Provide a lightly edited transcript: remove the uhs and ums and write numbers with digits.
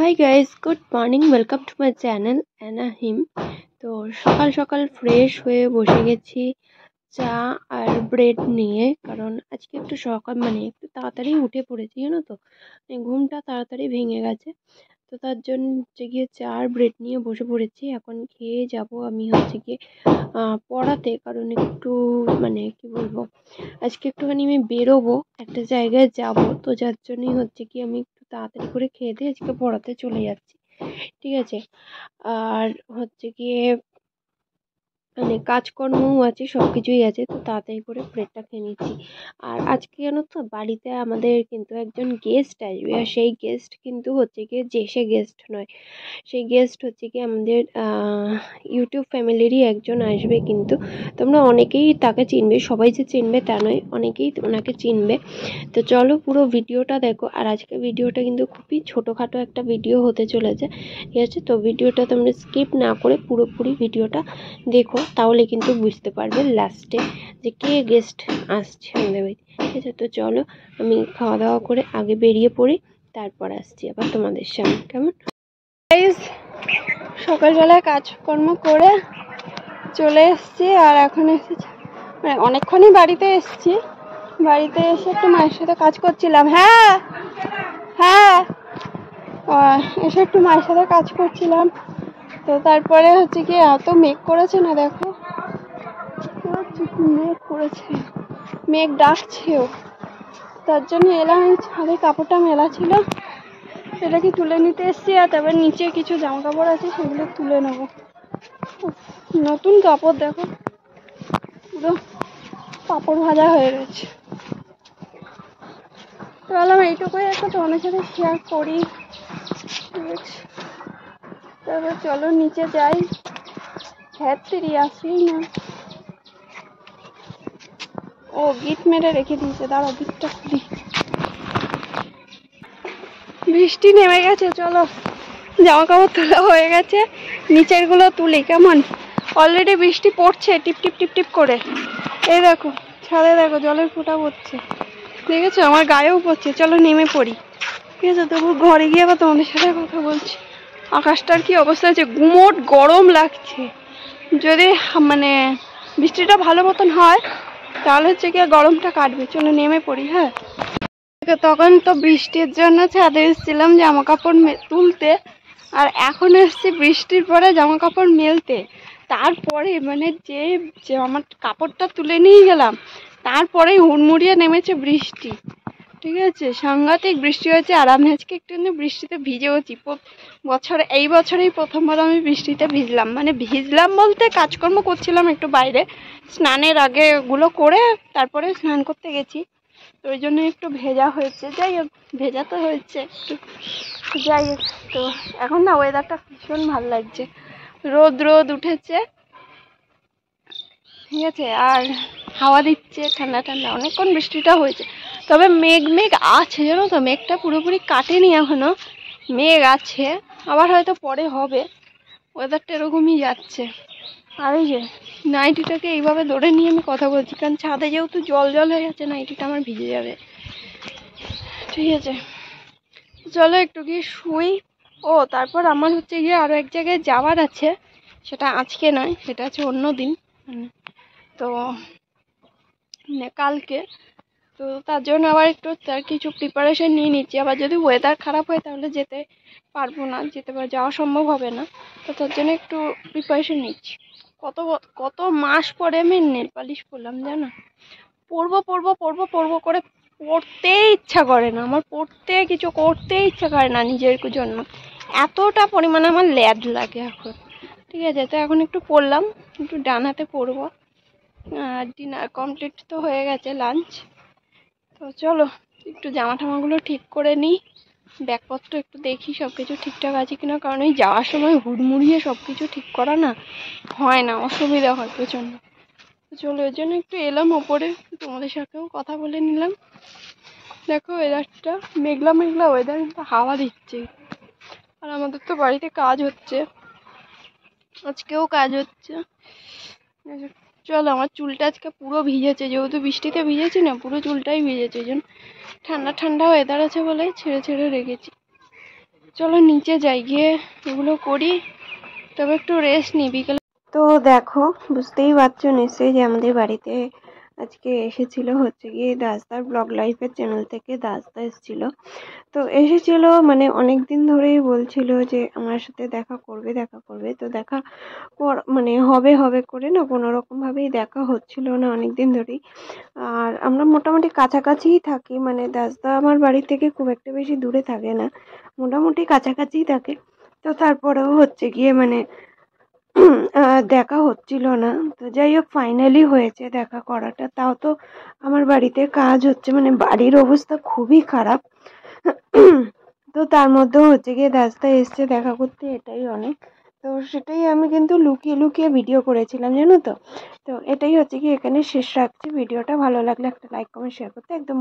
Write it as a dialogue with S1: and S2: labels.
S1: High guys, good morning, welcome to my channel Anaheim. তো সকাল সকাল ফ্রেশ হয়ে বসে গেছি চা আর ব্রেড নিয়ে, কারণ আজকে একটু সকাল একটু তাড়াতাড়ি উঠে পড়েছি, জানো তো, ঘুমটা তাড়াতাড়ি ভেঙে গেছে। তো তার জন্য গিয়ে চা আর ব্রেড নিয়ে বসে পড়েছি। এখন খেয়ে যাব আমি গিয়ে পড়াতে, কারণ একটু কি বলবো, আজকে একটুখানি আমি বেরোবো, একটা জায়গায় যাব। তো যার জন্যই কি আমি একটু তাড়াতাড়ি করে খেয়ে দিয়ে আজকে পড়াতে চলে যাচ্ছি, ঠিক আছে। আর গিয়ে কাজকর্মও আছে, সব কিছুই আছে, তো তাড়াতাড়ি করে প্লেটটা খেয়ে নিচ্ছি। আর আজকে জানো তো, বাড়িতে আমাদের কিন্তু একজন গেস্ট আসবে, আর সেই গেস্ট কিন্তু সে গেস্ট নয়, সেই গেস্ট কি আমাদের ইউটিউব ফ্যামিলিরই একজন আসবে। কিন্তু তোমরা অনেকেই তাকে চিনবে, সবাই যে চিনবে তা নয়, অনেকেই ওনাকে চিনবে। তো চলো পুরো ভিডিওটা দেখো। আর আজকে ভিডিওটা কিন্তু খুবই ছোটোখাটো একটা ভিডিও হতে চলেছে, ঠিক আছে। তো ভিডিওটা তোমরা স্কিপ না করে পুরোপুরি ভিডিওটা দেখো, তাহলে কিন্তু বুঝতে পারবে লাস্টে যে কে গেস্ট আসছে আমাদের বাড়িতে, ঠিক আছে। তো চলো আমি খাওয়া দাওয়া করে আগে বেরিয়ে পড়ি, তারপর আসছি আবার তোমাদের সামনে, কেমন। সকালবেলায় কাজকর্ম করে চলে এসেছি, আর এখন এসেছি অনেকক্ষণই বাড়িতে এসেছি। বাড়িতে এসে একটু মায়ের সাথে কাজ করছিলাম। হ্যাঁ হ্যাঁ, এসে একটু মায়ের সাথে কাজ করছিলাম। তো তারপরে কি এত মেঘ করেছে না, দেখো মেঘ করেছে, মেঘ ডাকছেও। তার জন্য এলাম, ছাদে কাপড়টা মেলা ছিল, সেটাকে তুলে নিতে এসছি। আর তারপর নিচে কিছু জামা কাপড় আছে, সেগুলো তুলে নেব। নতুন কাপড় দেখো, পুরো পাপড় ভাজা হয়ে গেছে। তো বললাম এইটুকুই একটা তোমাদের সাথে শেয়ার করি, ঠিক আছে। তারপর চলো নিচে যাই। হ্যাঁ আসি না, ও গিট মেরে রেখে দিয়েছে, দাঁড়াও গিটটা খুলি। বৃষ্টি নেমে গেছে, চলো জামা কাপড় তোলা হয়ে গেছে, নিচের গুলো তুলি, কেমন। অলরেডি বৃষ্টি পড়ছে টিপ টিপ টিপ টিপ করে, এই দেখো ছাদে দেখো জলের ফোঁটা পড়ছে, ঠিক আছে, আমার গায়েও পড়ছে। চলো নেমে পড়ি, ঠিক আছে। তবু ঘরে গিয়ে আবার তোমাদের সাথে কথা বলছি। আকাশটার কি অবস্থা আছে, গুমোট গরম লাগছে। যদি বৃষ্টিটা ভালো মতন হয়, তাহলে কি গরমটা কাটবে। চলো নেমে পড়ি। হ্যাঁ, তখন তো বৃষ্টির জন্য ছাদে এসেছিলাম জামা কাপড় তুলতে, আর এখন এসছি বৃষ্টির পরে জামা কাপড় মেলতে। তারপরে যে আমার কাপড়টা তুলে নিয়ে গেলাম, তারপরেই হুড়মুড়িয়ে নেমেছে বৃষ্টি, ঠিক আছে। সাংঘাতিক বৃষ্টি হয়েছে। আর আমি আজকে একটু বৃষ্টিতে ভিজেওছি। এই বছরেই প্রথমবার আমি বৃষ্টিতে ভিজলাম, ভিজলাম বলতে কাজকর্ম করছিলাম একটু বাইরে, স্নানের আগে ওগুলো করে তারপরে স্নান করতে গেছি, তো ওই জন্য একটু ভেজা হয়েছে। যাই হোক, ভেজা তো হয়েছে একটু, যাই হোক। তো এখন না ওয়েদারটা ভীষণ ভালো লাগছে, রোদ রোদ উঠেছে, ঠিক আছে, আর হাওয়া দিচ্ছে ঠান্ডা ঠান্ডা। অনেকক্ষণ বৃষ্টিটা হয়েছে, তবে মেঘ মেঘ আছে, জানো তো, মেঘটা পুরোপুরি কাটেনি এখনো, মেঘ আছে, আবার হয়তো পরে হবে। ওয়েদারটা এরকমই যাচ্ছে। আর এই যে নাইটিটাকে এইভাবে ধরে নিয়ে আমি কথা বলছি, কারণ ছাদে যেহেতু জল জল হয়ে গেছে, নাইটিটা আমার ভিজে যাবে, ঠিক আছে। চলো একটু গিয়ে শুই। ও তারপর আমার গিয়ে আরো এক জায়গায় যাওয়ার আছে, সেটা আজকে নয়, সেটা আছে অন্য দিন, তো কালকে। তো তার জন্য আবার একটু তার কিছু প্রিপারেশন নিয়ে নিচ্ছি। আবার যদি ওয়েদার খারাপ হয় তাহলে যেতে পারবো না, যাওয়া সম্ভব হবে না। তো তার জন্য একটু প্রিপারেশন নিচ্ছি। কত মাস পরে আমি নেল পালিশ পরলাম, জানো। পরবো পরবো পরবো পরবো করে পড়তেই ইচ্ছা করে না আমার, কিছু করতে ইচ্ছা করে না নিজের জন্য, এতটা পরিমাণে আমার ল্যাদ লাগে এখন, ঠিক আছে। তো এখন একটু পড়লাম, একটু ডান হাতে পরবো। ডিনার কমপ্লিট তো হয়ে গেছে, লাঞ্চ। তো চলো একটু জামা টামাগুলো ঠিক করে নিই, ব্যাগপত্র একটু দেখি সব কিছু ঠিকঠাক আছে কিনা, কারণ এই যাওয়ার সময় হুড়মুড়িয়ে সব কিছু ঠিক করা না হয় না, অসুবিধা হয় প্রচণ্ড। তো চলো ওই জন্য একটু এলাম ওপরে, তোমাদের সাথেও কথা বলে নিলাম। দেখো ওয়েদারটা মেঘলা মেঘলা ওয়েদার, কিন্তু হাওয়া দিচ্ছে। আর আমাদের তো বাড়িতে কাজ হচ্ছে, আজকেও কাজ হচ্ছে। চলো, আমার চুলটা আজকে পুরো ভিজেছে, যেহেতু বৃষ্টিতে ভিজেছি না, পুরো চুলটাই ভিজেছে। ওই জন্য ঠান্ডা ঠান্ডা ওয়েদার আছে বলে ছেড়ে ছেড়ে রেখেছি। চলো নিচে যাই, গিয়ে এগুলো করি, তবে একটু রেস্ট নিই বিকেলে। তো দেখো, বুঝতেই পারছো নিশ্চয়ই যে আমাদের বাড়িতে আজকে এসেছিল হচ্ছে গিয়ে দাসদার ব্লগ লাইফের চ্যানেল থেকে দাসদা এসেছিল। তো এসেছিল মানে অনেক দিন ধরেই বলছিল যে আমার সাথে দেখা করবে দেখা করবে, তো দেখা মানে হবে হবে করে না কোনো রকম ভাবেই দেখা হচ্ছিল না অনেক দিন ধরেই। আর আমরা মোটামুটি কাছাকাছিই থাকি, মানে দাসদা আমার বাড়ি থেকে খুব একটা বেশি দূরে থাকে না, মোটামুটি কাছাকাছিই থাকে। তো তারপরেও হচ্ছে গিয়ে মানে দেখা হচ্ছিল না। তো যাই হোক ফাইনালি হয়েছে দেখা করাটা, তাও তো আমার বাড়িতে কাজ হচ্ছে, মানে বাড়ির অবস্থা খুবই খারাপ। তো তার মধ্যেও হচ্ছে গিয়ে দাসদা এসছে দেখা করতে, এটাই অনেক। তো সেটাই আমি কিন্তু লুকিয়ে লুকিয়ে ভিডিও করেছিলাম জানো তো। তো এটাই হচ্ছে কি এখানে শেষ রাখছি ভিডিওটা। ভালো লাগলে একটা লাইক কমেন্ট শেয়ার করতে একদম